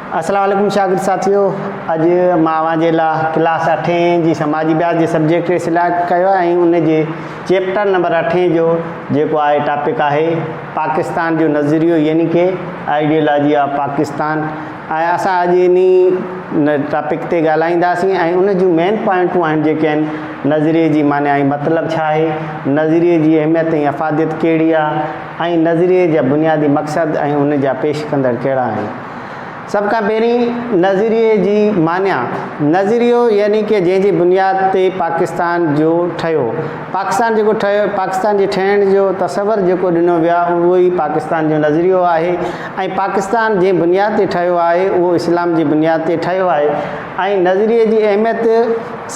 अस्सलाम वालेकुम शागिर्द साथियों। अॼु मां अव्हांजे लाइ क्लास 8 जी समाजी अभ्यास जे सब्जेक्ट खे सिलेक्ट कयो आहे ऐं उन जे चैप्टर नंबर 8 जो जेको आहे टॉपिक आहे पाकिस्तान जो नज़रियो यानी कि आइडियोलॉजी ऑफ पाकिस्तान। ऐं असां अॼु इन टॉपिक ते ॻाल्हाईंदासीं ऐं उन जूं मेन पॉइंटूं आहिनि जेके आहिनि नज़रिए जी माना ऐं मतिलबु छा आहे, नज़रिए जी अहमियत ऐं अफ़ादियत कहिड़ी आहे ऐं नज़रिए जा बुनियादी मक़सद ऐं उन जा पेश कंदड़ कहिड़ा आहिनि। सभ खां पहिरीं नज़रिए जी माना, नज़रियो यानी कि जंहिंजी बुनियाद ते पाकिस्तान जो ठहियो, पाकिस्तान जेको ठहियो, पाकिस्तान जे ठहिण जो तसवर जेको ॾिनो वियो आहे उहो ई पाकिस्तान जो नज़रियो आहे। ऐं पाकिस्तान जंहिं बुनियाद ते ठहियो आहे उहो इस्लाम जी बुनियाद ते ठहियो आहे। ऐं नज़रिए जी अहमियत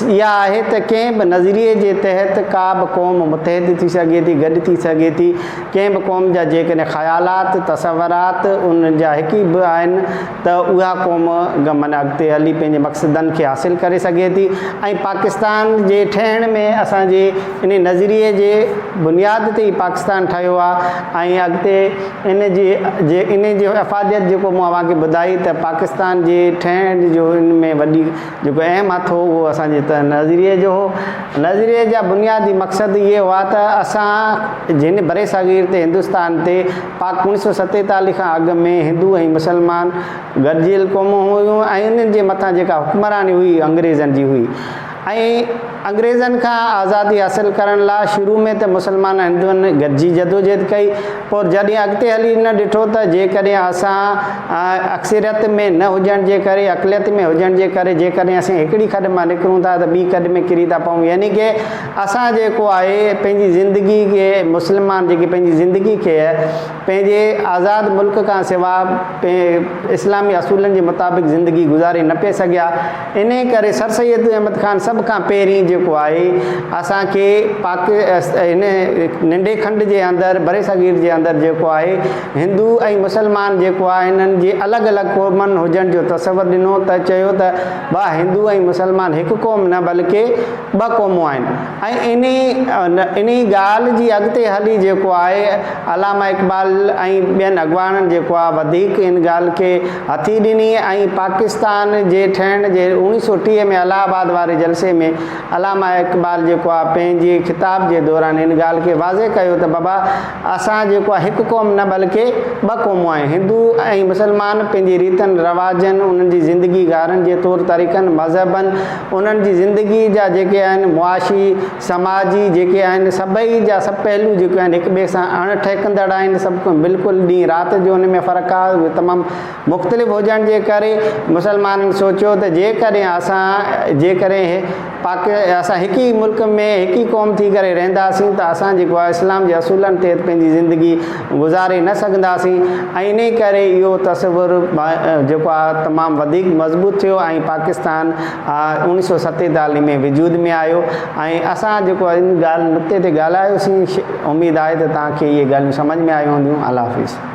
इहा आहे त कंहिं बि नज़रिए जे तहत का बि क़ौम मुतहद थी सघे थी, गॾु थी सघे थी। कंहिं बि क़ौम जा जेकॾहिं ख़्यालात तसवरात उन जा हिकु ई बि आहिनि त उहा क़ौम माना अॻिते हली पंहिंजे मक़सदनि खे हासिलु करे सघे थी। ऐं पाकिस्तान जे ठहिण में असांजे इन नज़रिए जे बुनियाद ते ई पाकिस्तान ठहियो आहे। ऐं अॻिते इन जो अफ़ादियत जेको मूं अव्हांखे ॿुधाई त पाकिस्तान जे ठहिण जो इन में वॾी जेको अहम हथु हो उहो असांजे त नज़रिए जो हो। नज़रिए जा बुनियादी मक़सद इहे हुआ त असां जिन बरे सग़ीर ते हिंदुस्तान ते 1947 खां अॻु में हिंदू ऐं मुसलमान गॾिजियल क़ौमूं हुयूं ऐं इन्हनि जे मथां जेका हुक्मरानी हुई अंग्रेज़नि जी हुई। ऐं अंग्रेज़नि खां आज़ादी हासिलु करण लाइ शुरू में त मुसलमान हिंदुअनि गॾिजी जदोजहद कई। पोइ जॾहिं अॻिते हली न ॾिठो त जेकॾहिं असां अक्सरियत में न हुजण जे करे, अक़लियत में हुजण जे करे जेकॾहिं असां हिकिड़ी खॾ मां निकिरूं था त ॿी खॾ में किरी था पऊं। यानी कि असां जेको आहे पंहिंजी ज़िंदगी खे, मुसलमान जेके पंहिंजी ज़िंदगी खे पंहिंजे आज़ाद मुल्क खां सवाइ इस्लामी असूलनि जे मुताबिक़ ज़िंदगी गुज़ारे न पिए सघिया। इन करे सर सैयद अहमद ख़ान सभ खां पहिरीं जेको आहे असांखे हिन नंढे खंड जे अंदरि बरे सग़ीर जे अंदरि जेको आहे हिंदू ऐं मुसलमान जेको आहे हिननि जे अलॻि अलॻि क़ौमनि हुजण जो तसवर ॾिनो त चयो त वाह हिंदू ऐं मुसलमान हिकु क़ौम न बल्कि ॿ क़ौमूं आहिनि। ऐं इन ॻाल्हि जी अॻिते हली जेको आहे अलामा इक़बाल ऐं ॿियनि अॻवाननि जेको आहे वधीक इन ॻाल्हि खे हथी ॾिनी। ऐं पाकिस्तान जे ठहिण जे 1930 में इलाहाबाद वारे जलसे में अलामा इक़बाल जेको आहे पंहिंजे ख़िताब जे दौरान इन ॻाल्हि खे वाज़े कयो त बाबा असां जेको आहे हिकु क़ौम न बल्कि ॿ क़ौमूं आहियूं। हिंदू ऐं मुसलमान पंहिंजे रीतनि रवाजनि, उन्हनि जी ज़िंदगी गारनि जे तौरु तरीक़नि, मज़हबनि, उन्हनि जी ज़िंदगी जा जेके आहिनि मुआशी समाजी जेके आहिनि सभई जा सभु पहलू जेके आहिनि हिक ॿिए सां अणठेकंदड़ आहिनि। सभु बिल्कुलु ॾींहुं राति जो हुन में फ़र्क़ु आहे, उहे तमामु मुख़्तलिफ़ हुजण जे करे मुसलमाननि सोचियो त जेकॾहिं असां हिकु ई मुल्क में हिकु ई क़ौम थी करे रहंदासीं त असां जेको आहे इस्लाम जे असूलनि ते पंहिंजी ज़िंदगी गुज़ारे न सघंदासीं। ऐं इन करे इहो तसवुरु जेको आहे तमामु वधीक मज़बूत थियो ऐं पाकिस्तान 1947 में वजूद में आयो। ऐं असां जेको इन ॻाल्हि नुक़्ते ते ॻाल्हायोसीं, उमेदु आहे त तव्हांखे इहे ॻाल्हियूं सम्झ में आयूं हूंदियूं। अल्लाह हाफ़िज़।